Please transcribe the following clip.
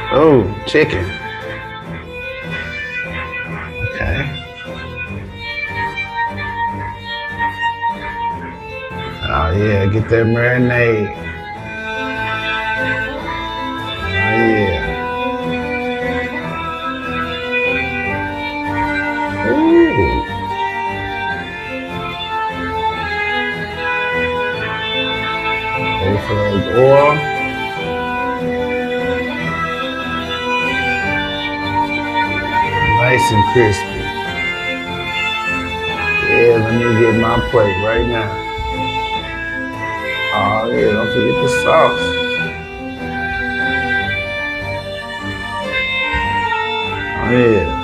Oh, chicken. Okay. Oh yeah, get that marinade. Oh yeah. Ooh. Go for the oil. Nice and crispy. Yeah, let me get my plate right now. Oh yeah, don't forget the sauce. Oh yeah.